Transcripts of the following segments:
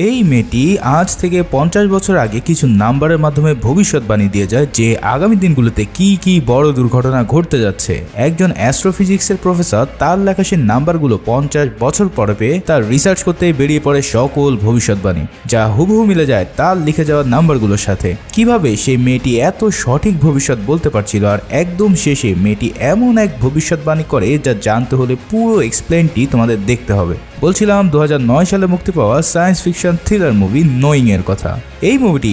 এই মেয়েটি আজ থেকে 50 বছর আগে কিছু নাম্বারের মাধ্যমে ভবিষ্যৎবাণী দিয়ে যায় যে আগামী দিনগুলোতে কি কি বড় দুর্ঘটনা ঘটতে যাচ্ছে। একজন অ্যাস্ট্রোফিজিক্সের প্রফেসর তার লেখা সেই নাম্বারগুলো 50 বছর পরে পেয়ে তার রিসার্চ করতে বেরিয়ে পড়ে সকল ভবিষ্যৎবাণী, যা হুবহু মিলে যায় তার লিখে যাওয়া নাম্বারগুলোর সাথে। কিভাবে সেই মেয়েটি এত সঠিক ভবিষ্যৎ বলতে পারছিল, আর একদম শেষে মেয়েটি এমন এক ভবিষ্যৎবাণী করে যা জানতে হলে পুরো এক্সপ্লেনটি তোমাদের দেখতে হবে। বলছিলাম 2009 সালে মুক্তি পাওয়া science fiction thriller movie knowing এর কথা। এই মুভিটি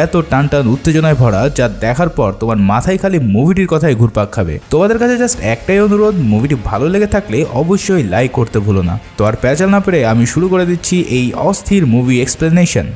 এত টান উত্তেজনায় ভরা যা দেখার পর তোমার মাথায় খালি মুভিটির কথাই ঘুরপাক খাবে। তোমাদের কাছে জাস্ট একটাই অনুরোধ, মুভিটি ভালো লেগে থাকলে অবশ্যই লাইক করতে ভুলো না। তো আর প্যাচাল না পেরে আমি শুরু করে দিচ্ছি এই অস্থির মুভি এক্সপ্লেনেশন।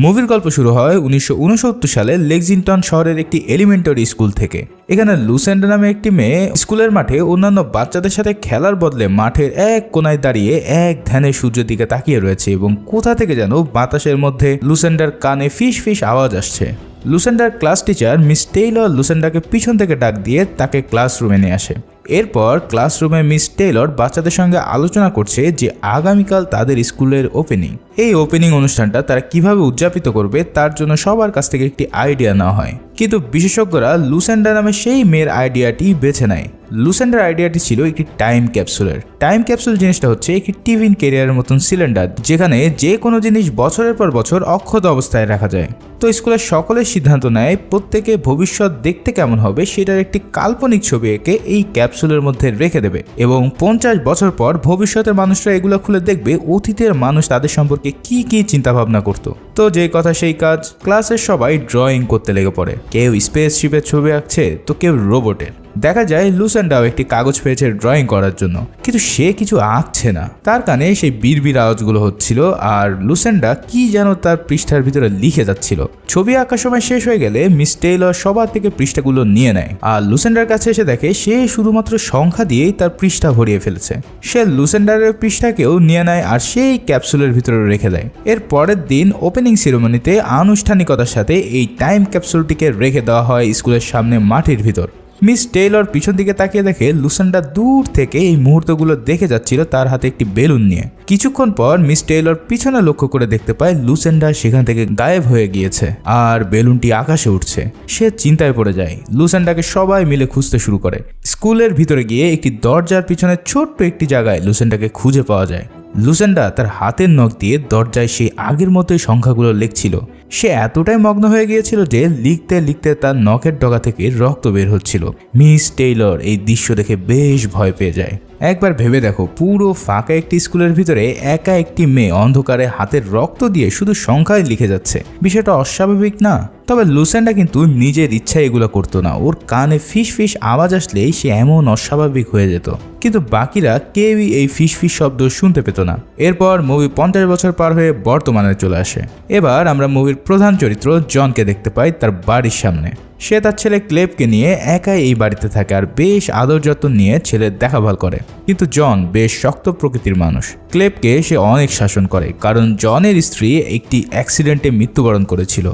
মুভির গল্প শুরু হয় 1969 সালে লেক্সিংটন শহরের একটি এলিমেন্টারি স্কুল থেকে। এখানে লুসেন্ডা নামে একটি মেয়ে স্কুলের মাঠে অন্যান্য বাচ্চাদের সাথে খেলার বদলে মাঠের এক কোনায় দাঁড়িয়ে এক ধ্যানে সূর্যের দিকে তাকিয়ে রয়েছে এবং কোথা থেকে যেন বাতাসের মধ্যে লুসেন্ডার কানে ফিস ফিস আওয়াজ আসছে। লুসেন্ডার ক্লাস টিচার মিস টেইলর লুসেন্ডাকে পিছন থেকে ডাক দিয়ে তাকে ক্লাসরুমে নিয়ে আসে। এরপর ক্লাসরুমে মিস টেইলর বাচ্চাদের সঙ্গে আলোচনা করছে যে আগামীকাল তাদের স্কুলের ওপেনিং। এই ওপেনিং অনুষ্ঠানটা তারা কিভাবে উদযাপিত করবে তার জন্য সবার কাছ থেকে একটি আইডিয়া নেওয়া হয়, কিন্তু বিশেষজ্ঞরা লুসেন্ডা নামে সেই মেয়ের আইডিয়াটি বেছে নেয়। লুসেন্ডার আইডিয়াটি ছিল একটি টাইম ক্যাপসুলের। টাইম ক্যাপসুল জিনিসটা হচ্ছে একটি টিফিন ক্যারিয়ারের মতন সিলিন্ডার, যেখানে যে কোনো জিনিস বছরের পর বছর অক্ষত অবস্থায় রাখা যায়। তো স্কুলের সকলের সিদ্ধান্ত নেয় প্রত্যেকে ভবিষ্যৎ দেখতে কেমন হবে সেটার একটি কাল্পনিক ছবি এঁকে এই ক্যাপসুলের মধ্যে রেখে দেবে এবং 50 বছর পর ভবিষ্যতের মানুষরা এগুলো খুলে দেখবে অতীতের মানুষ তাদের সম্পর্কে কি কি চিন্তা ভাবনা করতো। তো যে কথা সেই কাজ, ক্লাসের সবাই ড্রয়িং করতে লেগে পড়ে। কেউ স্পেসশিপের ছবি আঁকছে তো কেউ রোবটের। দেখা যায় লুসেন্ডাও একটি কাগজ পেয়েছে ড্রয়িং করার জন্য, কিন্তু সে কিছু আঁকছে না। তার কানে সেই বিড়বিড় আওয়াজগুলো হচ্ছিল আর লুসেন্ডা কি যেন তার পৃষ্ঠার ভিতরে লিখে যাচ্ছিল। ছবি আঁকার সময় শেষ হয়ে গেলে মিস টেইলর সবার থেকে পৃষ্ঠাগুলো নিয়ে নেয় আর লুসেন্ডার কাছে এসে দেখে সে শুধুমাত্র সংখ্যা দিয়েই তার পৃষ্ঠা ভরিয়ে ফেলেছে। সে লুসেন্ডারের পৃষ্ঠাকেও নিয়ে নেয় আর সেই ক্যাপসুলের ভিতরে রেখে দেয়। এর পরের দিন ওপেনিং সেরেমনিতে আনুষ্ঠানিকতার সাথে এই টাইম ক্যাপসুলটিকে রেখে দেওয়া হয় স্কুলের সামনে মাটির ভিতর। মিস টেইলর পিছন দিকে তাকিয়ে দেখে লুসেন্ডা দূর থেকে এই মুহূর্তগুলো দেখে যাচ্ছিল তার হাতে একটি বেলুন নিয়ে। কিছুক্ষণ পর মিস টেইলর পিছনে লক্ষ্য করে দেখতে পায় লুসেন্ডা সেখান থেকে গায়েব হয়ে গিয়েছে আর বেলুনটি আকাশে উঠছে। সে চিন্তায় পড়ে যায়। লুসেন্ডাকে সবাই মিলে খুঁজতে শুরু করে। স্কুলের ভিতরে গিয়ে একটি দরজার পিছনে ছোট্ট একটি জায়গায় লুসেন্ডাকে খুঁজে পাওয়া যায়। লুসেন্ডা তার হাতের নখ দিয়ে দরজায় সেই আগের মতোই সংখ্যাগুলো লিখছিল। সে এতটাই মগ্ন হয়ে গিয়েছিল যে লিখতে লিখতে তার নখের ডগা থেকে রক্ত বের হচ্ছিল। মিস টেইলর এই দৃশ্য দেখে বেশ ভয় পেয়ে যায়। একবার ভেবে দেখো, পুরো ফাঁকা একটি স্কুলের ভিতরে একা একটি মেয়ে অন্ধকারে হাতের রক্ত দিয়ে শুধু সংখ্যায় লিখে যাচ্ছে। বিষয়টা অস্বাভাবিক না? তবে লুসেন্ডা কিন্তু নিজের ইচ্ছায় এগুলো করতো না। ওর কানে ফিস ফিস আওয়াজ আসলেই সে এমন অস্বাভাবিক হয়ে যেত, কিন্তু বাকিরা কেউই এই ফিস ফিস শব্দ শুনতে পেত না। এরপর মুভি 50 বছর পার হয়ে বর্তমানে চলে আসে। এবার আমরা মুভির প্রধান চরিত্র জনকে দেখতে পাই তার বাড়ির সামনে। সে তার ছেলে ক্লেবকে নিয়ে একাই এই বাড়িতে থাকে আর বেশ আদর যত্ন নিয়ে ছেলের দেখাভাল করে। কিন্তু জন বেশ শক্ত প্রকৃতির মানুষ। ক্লেবকে সে অনেক শাসন করে কারণ জনের স্ত্রী একটি অ্যাক্সিডেন্টে মৃত্যুবরণ করেছিল।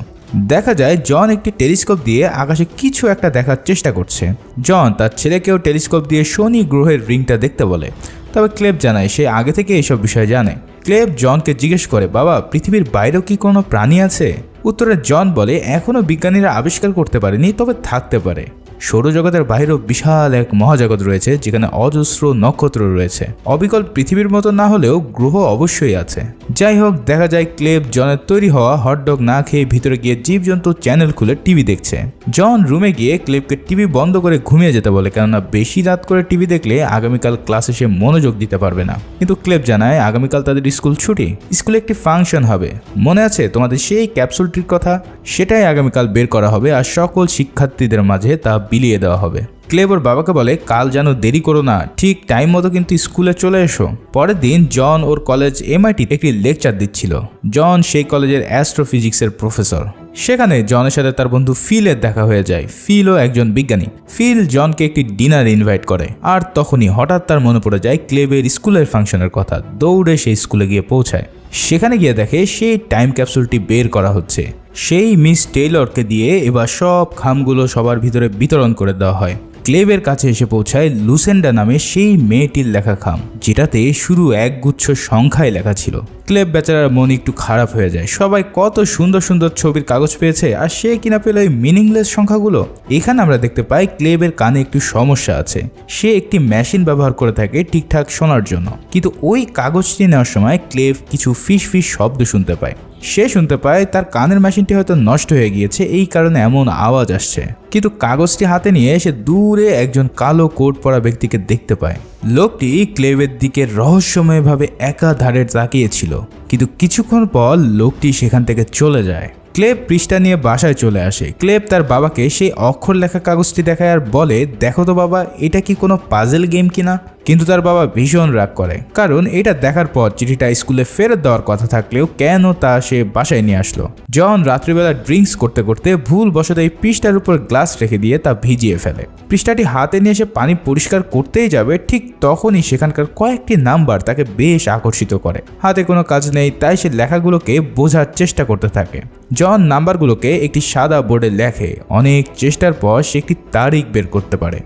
দেখা যায় জন একটি টেলিস্কোপ দিয়ে আকাশে কিছু একটা দেখার চেষ্টা করছে। জন তার ছেলেকেও টেলিস্কোপ দিয়ে শনি গ্রহের রিংটা দেখতে বলে, তবে ক্লেব জানায় সে আগে থেকে এইসব বিষয় জানে। ক্লেব জনকে জিজ্ঞেস করে, বাবা, পৃথিবীর বাইরেও কি কোনো প্রাণী আছে? উত্তরে জন বলে এখনও বিজ্ঞানীরা আবিষ্কার করতে পারেনি, তবে থাকতে পারে। সৌরজগতের বাইরেও বিশাল এক মহাজগৎ রয়েছে যেখানে অজস্র নক্ষত্র রয়েছে। অবিকল পৃথিবীর মতো না হলেও গ্রহ অবশ্যই আছে। যাই হোক, দেখা যায় ক্লেব জনের তৈরি হওয়া হটডগ না খেয়ে ভিতরে গিয়ে জীবজন্তু চ্যানেল খুলে টিভি দেখছে। জন রুমে গিয়ে ক্লেবকে টিভি বন্ধ করে ঘুমিয়ে যেতে বলে, কেননা বেশি রাত করে টিভি দেখলে আগামীকাল ক্লাসে সে মনোযোগ দিতে পারবে না। কিন্তু ক্লেব জানায় আগামীকাল তাদের স্কুল ছুটি, স্কুলে একটি ফাংশন হবে। মনে আছে তোমাদের সেই ক্যাপসুলটির কথা? সেটাই আগামীকাল বের করা হবে আর সকল শিক্ষার্থীদের মাঝে তা বিলিয়ে দেওয়া হবে। ক্লেব ওর বাবাকে বলে, কাল যেন দেরি করো না, ঠিক টাইম মতো কিন্তু স্কুলে চলে এসো। পরের দিন জন ওর কলেজ MIT একটি লেকচার দিচ্ছিল। জন সেই কলেজের অ্যাস্ট্রোফিজিক্সের প্রফেসর। সেখানে জনের সাথে তার বন্ধু ফিলের দেখা হয়ে যায়। ফিলও একজন বিজ্ঞানী। ফিল জনকে একটি ডিনার ইনভাইট করে আর তখনই হঠাৎ তার মনে পড়ে যায় ক্লেবের স্কুলের ফাংশনের কথা। দৌড়ে সেই স্কুলে গিয়ে পৌঁছায়। সেখানে গিয়ে দেখে সেই টাইম ক্যাপসুলটি বের করা হচ্ছে। সেই মিস টেইলরকে দিয়ে এবার সব খামগুলো সবার ভিতরে বিতরণ করে দেওয়া হয়। ক্লেবের কাছে এসে পৌঁছায় লুসেন্ডা নামে সেই মেয়েটির লেখা খাম, যেটাতে শুধু একগুচ্ছ সংখ্যায় লেখা ছিল। ক্লেব বেচারার মন একটু খারাপ হয়ে যায়। সবাই কত সুন্দর সুন্দর ছবির কাগজ পেয়েছে আর সে কিনা পেল এই মিনিংলেস সংখ্যাগুলো। এখানে আমরা দেখতে পাই ক্লেবের কানে একটু সমস্যা আছে। সে একটি মেশিন ব্যবহার করে থাকে ঠিকঠাক শোনার জন্য, কিন্তু ওই কাগজটি নেওয়ার সময় ক্লেব কিছু ফিস ফিস শব্দ শুনতে পায়। সে শুনতে পায় তার কানের মেশিনটি হয়তো নষ্ট হয়ে গিয়েছে, এই কারণে এমন আওয়াজ আসছে। কিন্তু কাগজটি হাতে নিয়ে সে দূরে একজন কালো কোট পরা ব্যক্তিকে দেখতে পায়। লোকটি ক্লেবের দিকে রহস্যময়ভাবে একাধারে তাকিয়েছিল, কিন্তু কিছুক্ষণ পর লোকটি সেখান থেকে চলে যায়। ক্লেব পৃষ্ঠা নিয়ে বাসায় চলে আসে। ক্লেব তার বাবাকে সেই অক্ষর লেখা কাগজটি দেখায় আর বলে, দেখো তো বাবা, এটা কি কোনো পাজেল গেম কিনা? কিন্তু তার বাবা ভীষণ রাগ করে, কারণ এটা দেখার পর চিঠিটা স্কুলে ফেরত দেওয়ার কথা থাকলেও কেন তা সে বাসায় নিয়ে আসলো। জন রাত্রিবেলা ড্রিঙ্কস করতে করতে ভুলবশত এই পৃষ্ঠার উপর গ্লাস রেখে দিয়ে তা ভিজিয়ে ফেলে। পৃষ্ঠাটি হাতে নিয়ে এসে পানি পরিষ্কার করতেই যাবে, ঠিক তখনই সেখানকার কয়েকটি নাম্বার তাকে বেশ আকর্ষিত করে। হাতে কোনো কাজ নেই, তাই সে লেখাগুলোকে বোঝার চেষ্টা করতে থাকে। জন নাম্বারগুলোকে একটি সাদা বোর্ডে লেখে। অনেক চেষ্টার পর সে একটি তারিখ বের করতে পারে,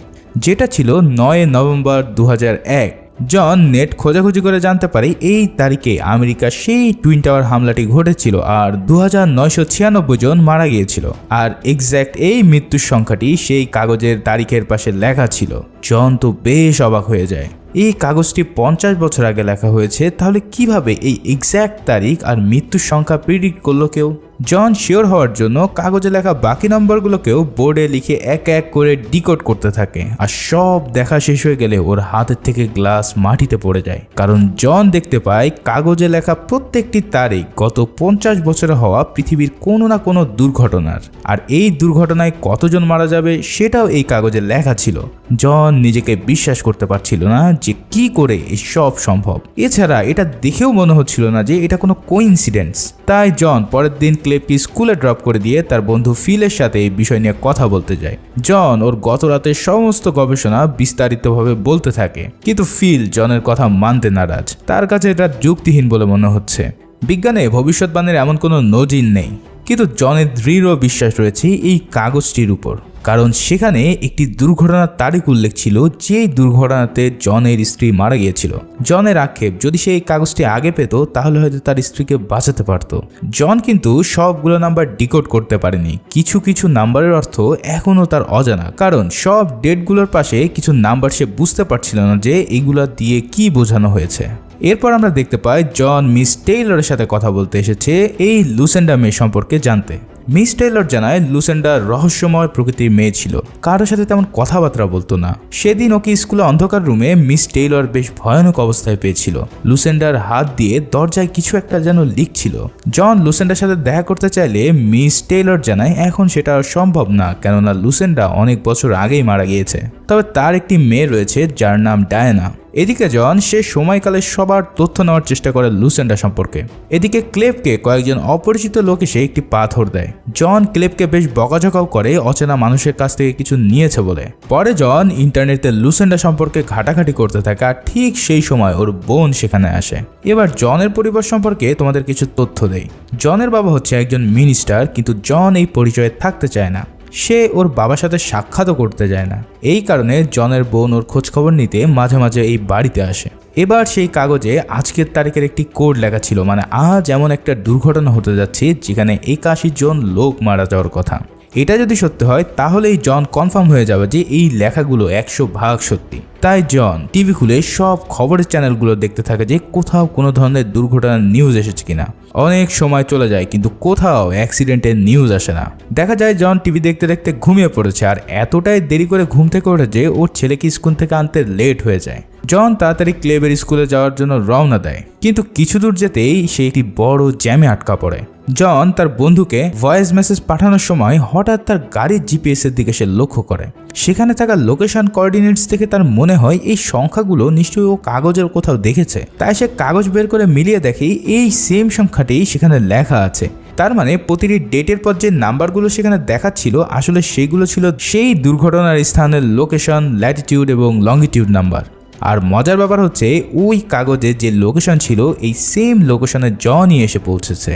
যেটা ছিল 9 নভেম্বর 2001। জন নেট খোঁজাখুঁজি করে জানতে পারে এই তারিখে আমেরিকার সেই টুইন টাওয়ার হামলাটি ঘটেছিল আর 2996 জন মারা গিয়েছিল। আর এক্স্যাক্ট এই মৃত্যুর সংখ্যাটি সেই কাগজের তারিখের পাশে লেখা ছিল। জন তো বেশ অবাক হয়ে যায়। এই কাগজটি 50 বছর আগে লেখা হয়েছে, তাহলে কিভাবে এই এক্স্যাক্ট তারিখ আর মৃত্যুর সংখ্যা প্রিডিক্ট করলো কেউ? জন শিওর হওয়ার জন্য কাগজে লেখা বাকি নম্বরগুলোকেও বোর্ডে লিখে এক এক করে ডিকোড করতে থাকে। আর সব দেখা শেষ হয়ে গেলে ওর হাতের থেকে গ্লাস মাটিতে পড়ে যায়, কারণ জন দেখতে পায় কাগজে লেখা প্রত্যেকটি তারিখ গত 50 বছরে হওয়া পৃথিবীর কোনো না কোনো দুর্ঘটনার। আর এই দুর্ঘটনায় কতজন মারা যাবে সেটাও এই কাগজে লেখা ছিল। জন নিজেকে বিশ্বাস করতে পারছিল না যে কি করে এসব সম্ভব। এছাড়া এটা দেখেও মনে হচ্ছিল না যে এটা কোনো কোইন্সিডেন্স। তাই জন পরের দিন ক্লেবকে স্কুলে ড্রপ করে দিয়ে তার বন্ধু ফিলের সাথে এই বিষয় নিয়ে কথা বলতে যায়। জন ওর গত রাতের সমস্ত গবেষণা বিস্তারিতভাবে বলতে থাকে, কিন্তু ফিল জনের কথা মানতে নারাজ। তার কাছে এটা যুক্তিহীন বলে মনে হচ্ছে। বিজ্ঞানে ভবিষ্যৎবাণীর এমন কোনো নজির নেই, কিন্তু জনের দৃঢ় বিশ্বাস রয়েছে এই কাগজটির উপর, কারণ সেখানে একটি দুর্ঘটনার তারিখ উল্লেখ ছিল, যে দুর্ঘটনাতে জনের স্ত্রী মারা গিয়েছিল। জনের আক্ষেপ, যদি সে এই কাগজটি আগে পেত তাহলে হয়তো তার স্ত্রীকে বাঁচাতে পারত। জন কিন্তু সবগুলো নাম্বার ডিকোড করতে পারেনি। কিছু কিছু নাম্বারের অর্থ এখনও তার অজানা, কারণ সব ডেটগুলোর পাশে কিছু নাম্বার সে বুঝতে পারছিল না যে এগুলা দিয়ে কি বোঝানো হয়েছে। এরপর আমরা দেখতে পাই জন মিস টেইলরের সাথে কথা বলতে এসেছে এই লুসেন্ডা মেয়ে সম্পর্কে জানতে। মিস টেইলর জানায় লুসেন্ডা রহস্যময় প্রকৃতির মেয়ে ছিল, কারোর সাথে তেমন কথাবার্তা বলতো না। সেদিন ওকে স্কুলে অন্ধকার রুমে মিস টেইলর বেশ ভয়ানক অবস্থায় পেয়েছিল। লুসেন্ডার হাত দিয়ে দরজায় কিছু একটা যেন লিখছিল। জন লুসেন্ডার সাথে দেখা করতে চাইলে মিস টেইলর জানায় এখন সেটা সম্ভব না, কেননা লুসেন্ডা অনেক বছর আগেই মারা গিয়েছে। তবে তার একটি মেয়ে রয়েছে যার নাম ডায়ানা। এদিকে জন সে সময়কালে সবার তথ্য নেওয়ার চেষ্টা করে লুসেন্ডা সম্পর্কে। এদিকে ক্লেবকে কয়েকজন অপরিচিত লোক এসে একটি পাথর দেয়। জন ক্লেবকে বেশ বকাঝকাও করে অচেনা মানুষের কাছ থেকে কিছু নিয়েছে বলে। পরে জন ইন্টারনেটে লুসেন্ডা সম্পর্কে ঘাটাঘাটি করতে থাকে, আর ঠিক সেই সময় ওর বোন সেখানে আসে। এবার জনের পরিবার সম্পর্কে তোমাদের কিছু তথ্য দেই। জনের বাবা হচ্ছে একজন মিনিস্টার, কিন্তু জন এই পরিচয়ে থাকতে চায় না। সে ওর বাবার সাথে সাক্ষাৎও করতে যায় না। এই কারণে জনের বোন ওর খোঁজখবর নিতে মাঝে মাঝে এই বাড়িতে আসে। এবার সেই কাগজে আজকের তারিখের একটি কোড লেখা ছিল, মানে আজ এমন একটা দুর্ঘটনা হতে যাচ্ছে যেখানে 81 জন লোক মারা যাওয়ার কথা। এটা যদি সত্যি হয় তাহলে এই জন কনফার্ম হয়ে যাবে যে এই লেখাগুলো 100% সত্যি। তাই জন টিভি খুলে সব খবরের চ্যানেলগুলো দেখতে থাকে যে কোথাও কোনো ধরনের দুর্ঘটনার নিউজ এসেছে কিনা। অনেক সময় চলে যায় কিন্তু কোথাও অ্যাক্সিডেন্টের নিউজ আসে না। দেখা যায় জন টিভি দেখতে দেখতে ঘুমিয়ে পড়েছে, আর এতটাই দেরি করে ঘুম থেকে ওঠে যে ওর ছেলেকে স্কুল থেকে আনতে লেট হয়ে যায়। জন তাড়াতাড়ি ক্লেবের স্কুলে যাওয়ার জন্য রওনা দেয়, কিন্তু কিছু দূর যেতেই সে একটি বড় জ্যামে আটকা পড়ে। জন তার বন্ধুকে ভয়েস মেসেজ পাঠানোর সময় হঠাৎ তার গাড়ির জিপিএস এর দিকে সে লক্ষ্য করে। সেখানে থাকা লোকেশন কোঅর্ডিনেটস থেকে তার মনে হয় এই সংখ্যাগুলো নিশ্চয়ই ও কাগজের কোথাও দেখেছে। তাই সে কাগজ বের করে মিলিয়ে দেখে এই সেম সংখ্যাটি সেখানে লেখা আছে। তার মানে প্রতিটি ডেটের পর যে নাম্বারগুলো সেখানে দেখাচ্ছিল আসলে সেগুলো ছিল সেই দুর্ঘটনার স্থানের লোকেশন, ল্যাটিটিউড এবং লঙ্গিটিউড নাম্বার। আর মজার ব্যাপার হচ্ছে ওই কাগজে যে লোকেশন ছিল এই সেম লোকেশনে জনই এসে পৌঁছেছে।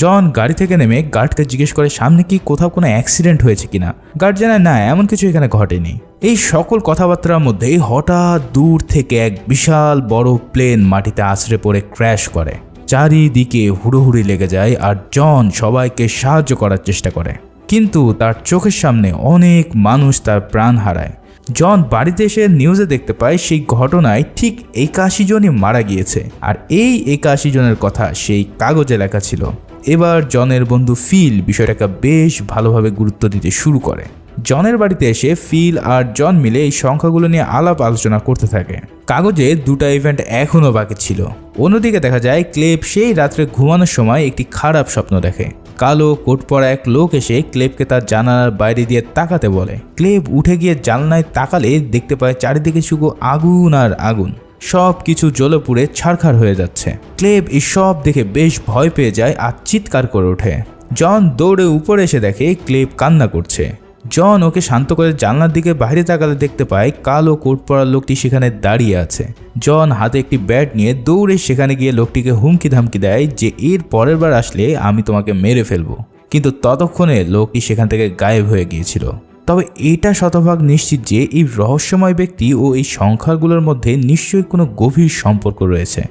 জন গাড়ি থেকে নেমে গার্ডকে জিজ্ঞেস করে সামনে কি কোথাও কোনো অ্যাক্সিডেন্ট হয়েছে কিনা। গার্ড জানায় না, এমন কিছু এখানে ঘটেনি। এই সকল কথাবার্তার মধ্যেই হঠাৎ দূর থেকে এক বিশাল বড় প্লেন মাটিতে আছড়ে পড়ে ক্র্যাশ করে। চারিদিকে হুড়োহুড়ি লেগে যায় আর জন সবাইকে সাহায্য করার চেষ্টা করে, কিন্তু তার চোখের সামনে অনেক মানুষ তার প্রাণ হারায়। জন বাড়িতে এসে নিউজে দেখতে পায় সেই ঘটনায় ঠিক 81 জনই মারা গিয়েছে, আর এই 81 জনের কথা সেই কাগজে লেখা ছিল। এবার জনের বন্ধু ফিল বিষয়টাকে বেশ ভালোভাবে গুরুত্ব দিতে শুরু করে। জনের বাড়িতে এসে ফিল আর জন মিলে এই সংখ্যাগুলো নিয়ে আলাপ আলোচনা করতে থাকে। কাগজে 2টা ইভেন্ট এখনও বাকি ছিল। অন্যদিকে দেখা যায় ক্লেব সেই রাত্রে ঘুমানোর সময় একটি খারাপ স্বপ্ন দেখে। কালো কোট পরা এক লোক এসে ক্লেবকে তার জানালার বাইরে দিয়ে তাকাতে বলে। ক্লেব উঠে গিয়ে জানলায় তাকালে দেখতে পায় চারিদিকে শুধু আগুন আর আগুন, সব কিছু জ্বলে পুড়ে ছারখার হয়ে যাচ্ছে। ক্লেব এই সব দেখে বেশ ভয় পেয়ে যায় আর চিৎকার করে ওঠে। জন দৌড়ে উপরে এসে দেখে ক্লেব কান্না করছে। জন ওকে শান্ত করে জানলার দিকে বাইরে তাকালে দেখতে পায় কালো কোট পরা লোকটি সেখানে দাঁড়িয়ে আছে। জন হাতে একটি ব্যাট নিয়ে দৌড়ে সেখানে গিয়ে লোকটিকে হুমকি ধামকি দেয় যে এর পরের বার আসলে আমি তোমাকে মেরে ফেলবো, কিন্তু ততক্ষণে লোকটি সেখান থেকে গায়েব হয়ে গিয়েছিল। তবে এটা শতভাগ নিশ্চিত যে এই রহস্যময় ব্যক্তি ও এই সংখ্যাগুলোর মধ্যে নিশ্চয়ই কোনো গভীর সম্পর্ক রয়েছে।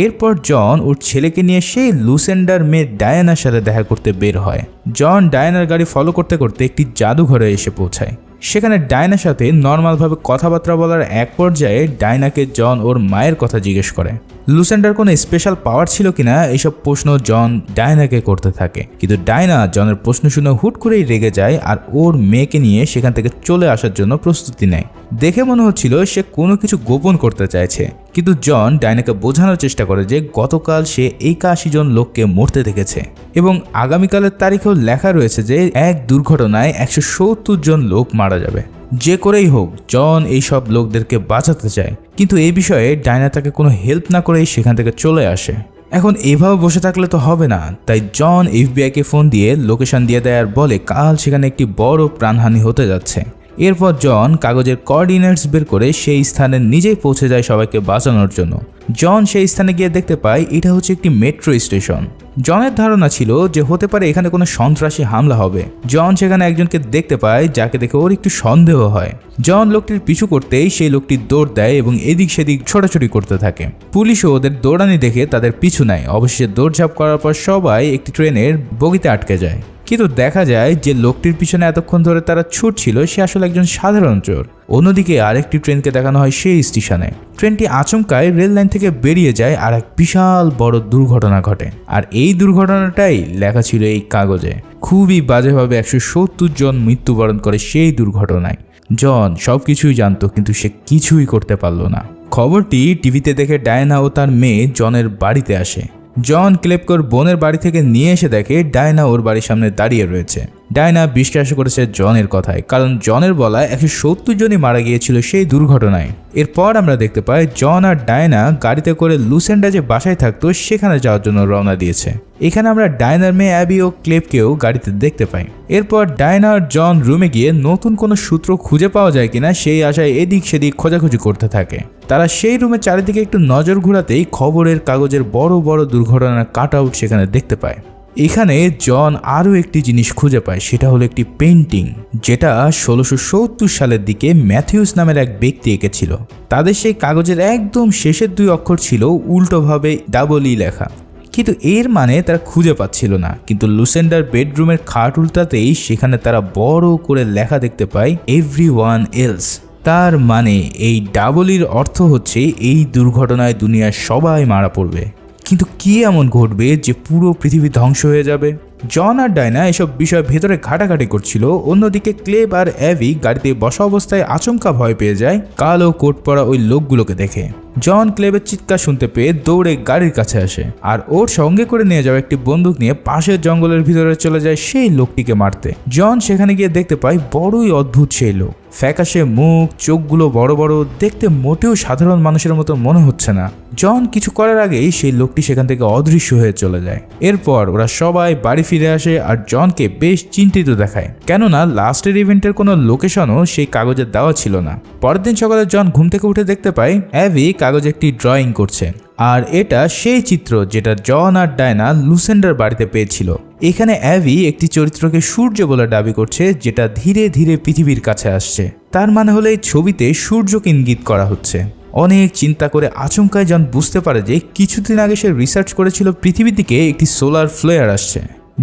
এরপর জন ওর ছেলেকে নিয়ে সেই লুসেন্ডার মেয়ে ডায়ানার সাথে দেখা করতে বের হয়। জন ডায়ানার গাড়ি ফলো করতে করতে একটি জাদুঘরে এসে পৌঁছায়। সেখানে ডায়নার সাথে নর্মালভাবে কথাবার্তা বলার এক পর্যায়ে ডায়নাকে জন ওর মায়ের কথা জিজ্ঞেস করে। লুসেন্ডার কোনো স্পেশাল পাওয়ার ছিল কিনা এইসব প্রশ্ন জন ডায়নাকে করতে থাকে, কিন্তু ডায়না জনের প্রশ্ন শুনে হুট করেই রেগে যায় আর ওর মেয়েকে নিয়ে সেখান থেকে চলে আসার জন্য প্রস্তুতি নেয়। দেখে মনে হচ্ছিল সে কোনো কিছু গোপন করতে চাইছে, কিন্তু জন ডায়নাকে বোঝানোর চেষ্টা করে যে গতকাল সে 81 জন লোককে মরতে দেখেছে এবং আগামীকালের তারিখেও লেখা রয়েছে যে এক দুর্ঘটনায় 170 জন লোক মারা যাবে। যে করেই হোক জন এই সব লোকদেরকে বাঁচাতে চায়, কিন্তু এই বিষয়ে ডায়না তাকে কোনো হেল্প না করেই সেখান থেকে চলে আসে। এখন এভাবে বসে থাকলে তো হবে না, তাই জন এফবিআইকে ফোন দিয়ে লোকেশন দিয়ে দেয় আর বলে কাল সেখানে একটি বড় প্রাণহানি হতে যাচ্ছে। এরপর জন কাগজের কোঅর্ডিনেটস বের করে সেই স্থানে নিজেই পৌঁছে যায় সবাইকে বাঁচানোর জন্য। জন সেই স্থানে গিয়ে দেখতে পায় এটা হচ্ছে একটি মেট্রো স্টেশন। জনের ধারণা ছিল যে হতে পারে এখানে কোনো সন্ত্রাসী হামলা হবে। জন সেখানে একজনকে দেখতে পায় যাকে দেখে ওর একটু সন্দেহ হয়। জন লোকটির পিছু করতেই সেই লোকটি দৌড় দেয় এবং এদিক সেদিক ছোটাছুটি করতে থাকে। পুলিশও ওদের দৌড়ানি দেখে তাদের পিছু নেয়। অবশেষে দৌড়ঝাঁপ করার পর সবাই একটি ট্রেনের বগিতে আটকে যায়, কিন্তু দেখা যায় যে লোকটির পিছনে এতক্ষণ ধরে তারা ছুটছিল সে আসলে একজন সাধারণ চোর। অন্যদিকে আরেকটি ট্রেনকে দেখানো হয় সেই স্টেশনে। ট্রেনটি আচমকায় রেল লাইন থেকে বেরিয়ে যায় আর এক বিশাল বড় দুর্ঘটনা ঘটে। আর এই দুর্ঘটনাটাই লেখা ছিল এই কাগজে। খুবই বাজেভাবে 170 জন মৃত্যুবরণ করে সেই দুর্ঘটনায়। জন সবকিছুই জানতো, কিন্তু সে কিছুই করতে পারল না। খবরটি টিভিতে দেখে ডায়না ও তার মেয়ে জনের বাড়িতে আসে। জন ক্লেবকোর বোনের বাড়ি থেকে নিয়ে এসে দেখে ডায়না ওর বাড়ির সামনে দাঁড়িয়ে রয়েছে। ডায়না বিশ্বাস করেছে জনের কথায়, কারণ জনের বলায় 170 জনই মারা গিয়েছিল সেই দুর্ঘটনায়। এরপর আমরা দেখতে পাই জন আর ডায়না গাড়িতে করে লুসেন্ডা যে বাসায় থাকতো সেখানে যাওয়ার জন্য রওনা দিয়েছে। এখানে আমরা ডায়নার মেয়ে অ্যাবি ও ক্লেবকেও গাড়িতে দেখতে পাই। এরপর ডায়না আর জন রুমে গিয়ে নতুন কোনো সূত্র খুঁজে পাওয়া যায় কিনা সেই আশায় এদিক সেদিক খোঁজাখুঁজি করতে থাকে। তারা সেই রুমের চারিদিকে একটু নজর ঘোরাতেই খবরের কাগজের বড় বড় দুর্ঘটনার কাট আউট সেখানে দেখতে পায়। এখানে জন আরও একটি জিনিস খুঁজে পায়, সেটা হলো একটি পেন্টিং যেটা 1670 সালের দিকে ম্যাথিউস নামের এক ব্যক্তি এঁকেছিল। তাদের সেই কাগজের একদম শেষের 2 অক্ষর ছিল উল্টোভাবে ডাবল-ই লেখা, কিন্তু এর মানে তারা খুঁজে পাচ্ছিল না। কিন্তু লুসেন্ডার বেডরুমের খাট উল্টাতেই সেখানে তারা বড় করে লেখা দেখতে পায় এভরিওয়ান এলস। তার মানে এই ডাবল-ইর অর্থ হচ্ছে এই দুর্ঘটনায় দুনিয়ার সবাই মারা পড়বে। কিন্তু কি এমন ঘটবে যে পুরো পৃথিবী ধ্বংস হয়ে যাবে? জন আর ডায়না এসব বিষয় ভেতরে ঘাটাঘাটি করছিল। অন্যদিকে ক্লেব আর অ্যাভি গাড়িতে বসা অবস্থায় আচমকা ভয় পেয়ে যায় কালো কোট পরা ওই লোকগুলোকে দেখে। জন ক্লেবের চিৎকার শুনতে পেয়ে দৌড়ে গাড়ির কাছে আসে আর ওর সঙ্গে করে নিয়ে যাওয়া একটি বন্দুক নিয়ে পাশের জঙ্গলের ভিতরে চলে যায় সেই লোকটিকে মারতে। জন সেখানে গিয়ে দেখতে পায় বড়ই অদ্ভুত সেই লোক, ফ্যাকাশে মুখ, চোখগুলো বড় বড়, দেখতে মোটেও সাধারণ মানুষের মতো মনে হচ্ছে না। জন কিছু করার আগেই সেই লোকটি সেখান থেকে অদৃশ্য হয়ে চলে যায়। এরপর ওরা সবাই বাড়ি ফিরে আসে আর জনকে বেশ চিন্তিত দেখায়, কেননা লাস্টের ইভেন্টের কোনো লোকেশনও সেই কাগজে দেওয়া ছিল না। পরের দিন সকালে জন ঘুম থেকে উঠে দেখতে পায় অ্যাভি কাগজে একটি ড্রয়িং করছে, আর এটা সেই চিত্র যেটা জন আর ডায়না লুসেন্ডার বাড়িতে পেয়েছিল। এখানে অ্যাভি একটি চরিত্রকে সূর্য বলে দাবি করছে যেটা ধীরে ধীরে পৃথিবীর কাছে আসছে। তার মানে হলো এই ছবিতে সূর্যকে ইঙ্গিত করা হচ্ছে। অনেক চিন্তা করে আচমকায় জন বুঝতে পারে যে কিছুদিন আগে সে রিসার্চ করেছিল পৃথিবীর দিকে একটি সোলার ফ্লেয়ার আসছে।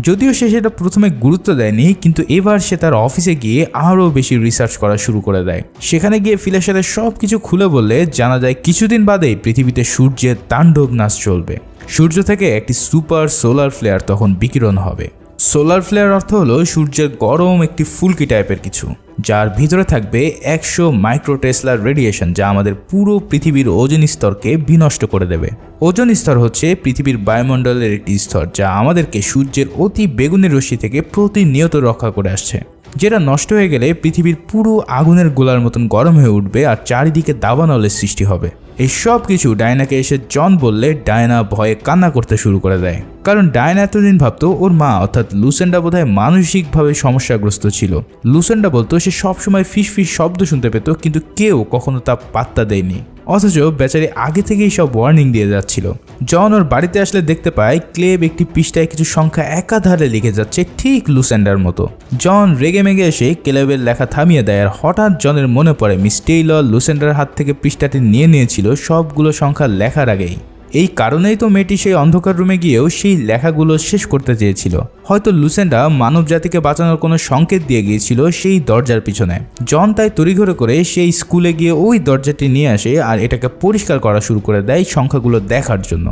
যদিও সে সেটা প্রথমে গুরুত্ব দেয়নি, কিন্তু এবার সে তার অফিসে গিয়ে আরও বেশি রিসার্চ করা শুরু করে দেয়। সেখানে গিয়ে ফিলের সাথে সব কিছু খুলে বললে জানা যায় কিছুদিন বাদেই পৃথিবীতে সূর্যের তাণ্ডব নাচ চলবে। সূর্য থেকে একটি সুপার সোলার ফ্লেয়ার তখন বিকিরণ হবে। সোলার ফ্লেয়ার অর্থ হলো সূর্যের গরম একটি ফুলকি টাইপের কিছু, যার ভিতরে থাকবে 100 মাইক্রোটেসলার রেডিয়েশন, যা আমাদের পুরো পৃথিবীর ওজোন স্তরকে বিনষ্ট করে দেবে। ওজোন স্তর হচ্ছে পৃথিবীর বায়ুমণ্ডলের একটি স্তর যা আমাদেরকে সূর্যের অতি বেগুনি রশ্মি থেকে প্রতিনিয়ত রক্ষা করে আসছে, যেটা নষ্ট হয়ে গেলে পৃথিবীর পুরো আগুনের গোলার মতন গরম হয়ে উঠবে আর চারিদিকে দাবানলের সৃষ্টি হবে। এই সব কিছু ডায়নাকে এসে জন বললে ডায়না ভয়ে কান্না করতে শুরু করে দেয়, কারণ ডায়না এতদিন ভাবতো ওর মা অর্থাৎ লুসেন্ডা বোধহয় মানসিকভাবে সমস্যাগ্রস্ত ছিল। লুসেন্ডা বলতো সে সবসময় ফিস ফিস শব্দ শুনতে পেত, কিন্তু কেউ কখনো তা পাত্তা দেয়নি, অথচ বেচারি আগে থেকেই সব ওয়ার্নিং দিয়ে যাচ্ছিল। জন ওর বাড়িতে আসলে দেখতে পায় ক্লেব একটি পৃষ্ঠায় কিছু সংখ্যা একাধারে লিখে যাচ্ছে, ঠিক লুসেন্ডার মতো। জন রেগে মেগে এসে ক্লেবের লেখা থামিয়ে দেয়, আর হঠাৎ জনের মনে পড়ে মিস টেইলর লুসেন্ডার হাত থেকে পৃষ্ঠাটি নিয়ে নিয়েছিল সবগুলো সংখ্যা লেখার আগেই। এই কারণেই তো মেয়েটি সেই অন্ধকার রুমে গিয়েও সেই লেখাগুলো শেষ করতে চেয়েছিল। হয়তো লুসেন্ডা মানব জাতিকে বাঁচানোর কোনো সংকেত দিয়ে গিয়েছিল সেই দরজার পিছনে। জন তাই তড়িঘড়ি করে সেই স্কুলে গিয়ে ওই দরজাটি নিয়ে আসে আর এটাকে পরিষ্কার করা শুরু করে দেয় সংখ্যাগুলো দেখার জন্য।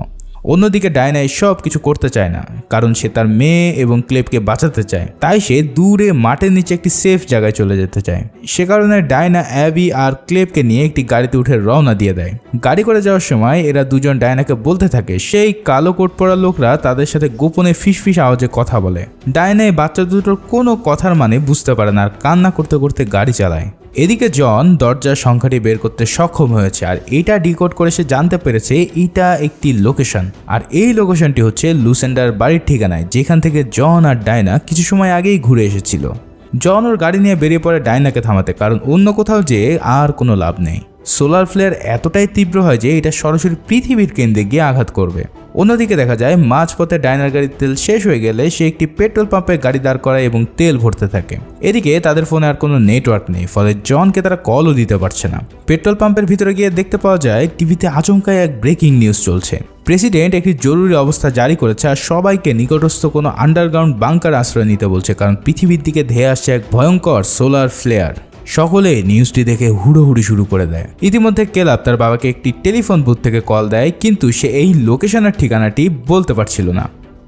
অন্যদিকে ডায়না সব কিছু করতে চায় না, কারণ সে তার মেয়ে এবং ক্লেবকে বাঁচাতে চায়। তাই সে দূরে মাঠের নিচে একটি সেফ জায়গায় চলে যেতে চায়। সে কারণে ডায়না অ্যাবি আর ক্লেবকে নিয়ে একটি গাড়িতে উঠে রওনা দিয়ে দেয়। গাড়ি করে যাওয়ার সময় এরা দুজন ডায়নাকে বলতে থাকে সেই কালো কোট পরা লোকরা তাদের সাথে গোপনে ফিসফিস আওয়াজে কথা বলে। ডায়না এই বাচ্চা দুটোর কোনো কথার মানে বুঝতে পারে না আর কান্না করতে করতে গাড়ি চালায়। এদিকে জন দরজার সংখ্যাটি বের করতে সক্ষম হয়েছে, আর এটা ডিকোড করে সে জানতে পেরেছে এটা একটি লোকেশন, আর এই লোকেশনটি হচ্ছে লুসেন্ডার বাড়ির ঠিকানায়, যেখান থেকে জন আর ডায়না কিছু সময় আগেই ঘুরে এসেছিল। জন ওর গাড়ি নিয়ে বেরিয়ে পড়ে ডায়নাকে থামাতে, কারণ অন্য কোথাও যেয়ে আর কোনো লাভ নেই। সোলার ফ্লেয়ার এতটাই তীব্র হয় যে এটা সরাসরি পৃথিবীর কেন্দ্রে গিয়ে আঘাত করবে। অন্যদিকে দেখা যায় মাঝপথে ডায়নার গাড়ির তেল শেষ হয়ে গেলে সে একটি পেট্রোল পাম্পে গাড়ি দাঁড় করায় এবং তেল ভরতে থাকে। এদিকে তাদের ফোনে আর কোনো নেটওয়ার্ক নেই, ফলে জনকে তারা কলও দিতে পারছে না। পেট্রোল পাম্পের ভিতরে গিয়ে দেখতে পাওয়া যায় টিভিতে আচমকায় এক ব্রেকিং নিউজ চলছে। প্রেসিডেন্ট একটি জরুরি অবস্থা জারি করেছে আর সবাইকে নিকটস্থ কোনো আন্ডারগ্রাউন্ড বাংকার আশ্রয় নিতে বলছে, কারণ পৃথিবীর দিকে ধেয়ে আসছে এক ভয়ঙ্কর সোলার ফ্লেয়ার। সকলে নিউজটি দেখে হুড়োহুড়ি শুরু করে দেয়। ইতিমধ্যে কেলাব তার বাবাকে একটি টেলিফোন বুথ থেকে কল দেয়, কিন্তু সে এই লোকেশনের ঠিকানাটি বলতে পারছিল না।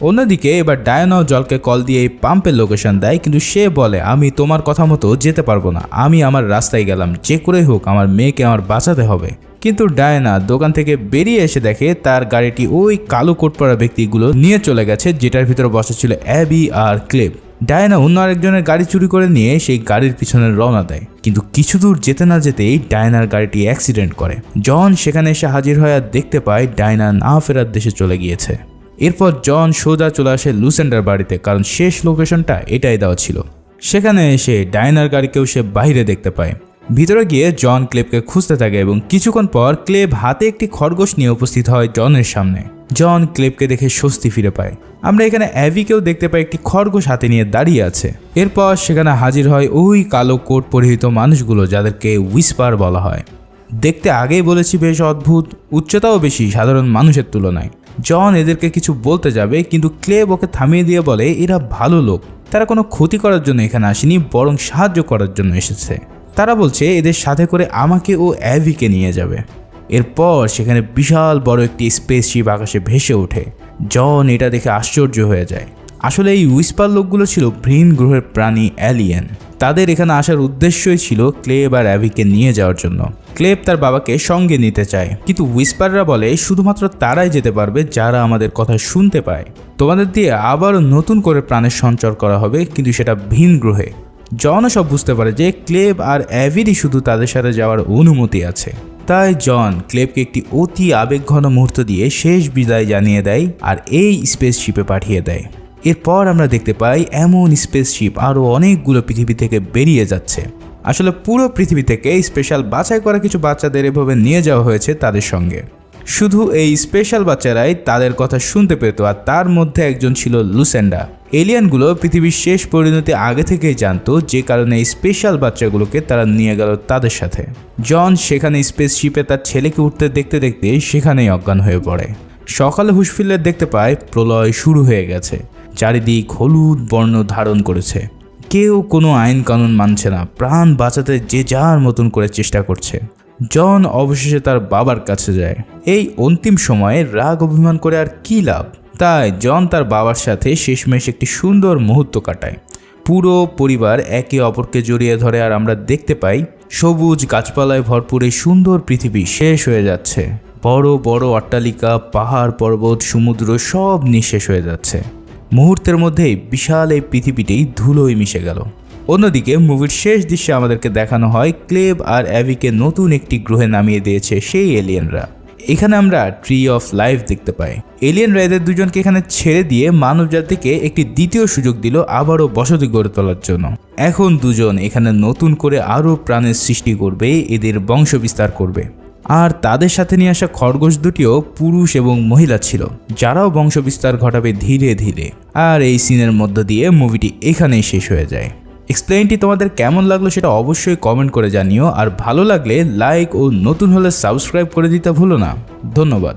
অন্যদিকে এবার ডায়নাও জলকে কল দিয়ে এই পাম্পের লোকেশন দেয়, কিন্তু সে বলে আমি তোমার কথা মতো যেতে পারবো না, আমি আমার রাস্তায় গেলাম, যে করে হোক আমার মেয়েকে আমার বাঁচাতে হবে। কিন্তু ডায়না দোকান থেকে বেরিয়ে এসে দেখে তার গাড়িটি ওই কালো কোট পরা ব্যক্তিগুলো নিয়ে চলে গেছে, যেটার ভিতরে বসা ছিল অ্যাবি আর ক্লেব। ডায়না অন্য আরেকজনের গাড়ি চুরি করে নিয়ে সেই গাড়ির পিছনে রওনা দেয়, কিন্তু কিছু দূর যেতে না যেতেই ডায়নার গাড়িটি অ্যাক্সিডেন্ট করে। জন সেখানে এসে হাজির হয় আর দেখতে পায় ডায়না না ফেরার দেশে চলে গিয়েছে। এরপর জন সোজা চলে আসে লুসেন্ডার বাড়িতে, কারণ শেষ লোকেশনটা এটাই দেওয়া ছিল। সেখানে এসে ডায়নার গাড়িকেও সে বাইরে দেখতে পায়। ভিতরে গিয়ে জন ক্লেবকে খুঁজতে থাকে এবং কিছুক্ষণ পর ক্লেব হাতে একটি খরগোশ নিয়ে উপস্থিত হয় জনের সামনে। জন ক্লেবকে দেখে স্বস্তি ফিরে পায়। আমরা এখানে অ্যাভিকেও দেখতে পাই একটি খরগোশ হাতে নিয়ে দাঁড়িয়ে আছে। এরপর সেখানে হাজির হয় ওই কালো কোট পরিহিত মানুষগুলো, যাদেরকে হুইসপার বলা হয়। দেখতে আগেই বলেছি বেশ অদ্ভুত, উচ্চতাও বেশি সাধারণ মানুষের তুলনায়। জন এদেরকে কিছু বলতে যাবে, কিন্তু ক্লেব ওকে থামিয়ে দিয়ে বলে এরা ভালো লোক, তারা কোনো ক্ষতি করার জন্য এখানে আসেনি, বরং সাহায্য করার জন্য এসেছে। তারা বলছে এদের সাথে করে আমাকে ও অ্যাভিকে নিয়ে যাবে। এরপর সেখানে বিশাল বড় একটি স্পেসশিপ আকাশে ভেসে ওঠে। জন এটা দেখে আশ্চর্য হয়ে যায়। আসলে এই হুইসপার লোকগুলো ছিল ভিন গ্রহের প্রাণী এলিয়েন। তাদের এখানে আসার উদ্দেশ্যই ছিল ক্লেব আর অ্যাভিকে নিয়ে যাওয়ার জন্য। ক্লেব তার বাবাকে সঙ্গে নিতে চায়, কিন্তু হুইসপাররা বলে শুধুমাত্র তারাই যেতে পারবে যারা আমাদের কথা শুনতে পায়। তোমাদের দিয়ে আবারও নতুন করে প্রাণের সঞ্চার করা হবে, কিন্তু সেটা ভিন গ্রহে। জনও সব বুঝতে পারে যে ক্লেব আর অ্যাভিরই শুধু তাদের সাথে যাওয়ার অনুমতি আছে। তাই জন ক্লেবকে একটি অতি আবেগঘন মুহূর্ত দিয়ে শেষ বিদায় জানিয়ে দেয় আর এই স্পেসশিপে পাঠিয়ে দেয়। এরপর আমরা দেখতে পাই এমন স্পেসশিপ আরও অনেকগুলো পৃথিবী থেকে বেরিয়ে যাচ্ছে। আসলে পুরো পৃথিবী থেকে স্পেশাল বাছাই করা কিছু বাচ্চাদের এভাবে নিয়ে যাওয়া হয়েছে তাদের সঙ্গে। শুধু এই স্পেশাল বাচ্চারাই তাদের কথা শুনতে পেত, আর তার মধ্যে একজন ছিল লুসেন্ডা। এলিয়ানগুলো পৃথিবীর শেষ পরিণতি আগে থেকেই জানতো, যে কারণে এই স্পেশাল বাচ্চাগুলোকে তারা নিয়ে গেল তাদের সাথে। জন সেখানে স্পেসশিপে তার ছেলেকে উঠতে দেখতে দেখতে সেখানেই অজ্ঞান হয়ে পড়ে। সকালে হুঁশ ফিরলে দেখতে পায় প্রলয় শুরু হয়ে গেছে, চারিদিক হলুদ বর্ণ ধারণ করেছে। কেউ কোনো আইন কানুন মানছে না, প্রাণ বাঁচাতে যে যার মতন করে চেষ্টা করছে। জন অবশেষে তার বাবার কাছে যায়। এই অন্তিম সময়ে রাগ অভিমান করে আর কি লাভ, তাই জন তার বাবার সাথে শেষমেশ একটি সুন্দর মুহূর্ত কাটায়। পুরো পরিবার একে অপরকে জড়িয়ে ধরে, আর আমরা দেখতে পাই সবুজ গাছপালায় ভরপুর এই সুন্দর পৃথিবী শেষ হয়ে যাচ্ছে। বড় বড় অট্টালিকা, পাহাড় পর্বত, সমুদ্র সব নিঃশেষ হয়ে যাচ্ছে। মুহূর্তের মধ্যেই বিশাল এই পৃথিবীটাই ধুলোয় মিশে গেল। অন্যদিকে মুভির শেষ দৃশ্যে আমাদেরকে দেখানো হয় ক্লেব আর অ্যাভিকে নতুন একটি গ্রহে নামিয়ে দিয়েছে সেই এলিয়েনরা। এখানে আমরা ট্রি অফ লাইফ দেখতে পাই। এলিয়েনরা এদের দুজনকে এখানে ছেড়ে দিয়ে মানবজাতিকে একটি দ্বিতীয় সুযোগ দিল আবারও বসতি গড়ে তোলার জন্য। এখন দুজন এখানে নতুন করে আরও প্রাণের সৃষ্টি করবে, এদের বংশ বিস্তার করবে। আর তাদের সাথে নিয়ে আসা খরগোশ দুটিও পুরুষ এবং মহিলা ছিল, যারাও বংশ বিস্তার ঘটাবে ধীরে ধীরে। আর এই সিনের মধ্য দিয়ে মুভিটি এখানেই শেষ হয়ে যায়। এক্সপ্লেইনটি তোমাদের কেমন লাগলো সেটা অবশ্যই কমেন্ট করে জানিও, আর ভালো লাগলে লাইক ও নতুন হলে সাবস্ক্রাইব করে দিতে ভুলো না। ধন্যবাদ।